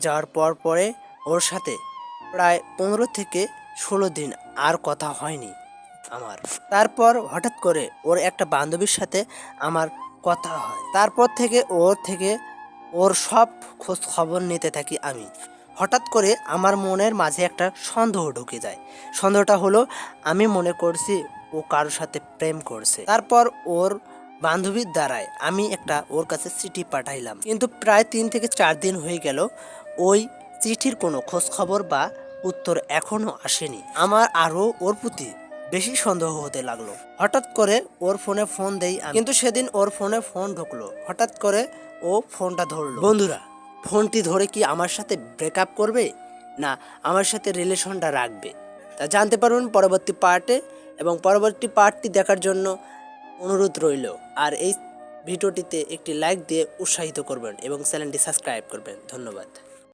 যাওয়ার পরে ওর সাথে প্রায় 15 থেকে 16 দিন আর কথা হয়নি আমার। তারপর হঠাৎ করে ওর একটা বান্ধবীর সাথে আমার কথা হয়। তারপর থেকে ওর সব খোঁজ খবর নিতে থাকি আমি। হঠাৎ করে আমার মনের মাঝে একটা সন্দেহ ঢুকে যায়। সন্দেহটা হলো, আমি মনে করছি ও কারোর সাথে প্রেম করছে। তারপর ওর বান্ধবীর দ্বারায় আমি একটা ওর কাছে চিঠি পাঠাইলাম, কিন্তু প্রায় 3 থেকে 4 দিন হয়ে গেল ওই চিঠির কোনো খোঁজ খবর বা উত্তর এখনো আসেনি। আমার আরও ওর প্রতি বেশি সন্দেহ হতে লাগলো। হঠাৎ করে ওর ফোনে ফোন দেই আমি, কিন্তু সেদিন ওর ফোনে ফোন ঢুকলো। হঠাৎ করে ও ফোনটা ধরলো। বন্ধুরা, ফোনটি ধরে কি আমার সাথে ব্রেকআপ করবে না আমার সাথে রিলেশনটা রাখবে, তা জানতে পারবেন পরবর্তী পার্টে। এবং পরবর্তী পার্টটি দেখার জন্য অনুরোধ রইল। আর এই ভিডিওটিতে একটি লাইক দিয়ে উৎসাহিত করবেন এবং চ্যানেলটি সাবস্ক্রাইব করবেন। ধন্যবাদ।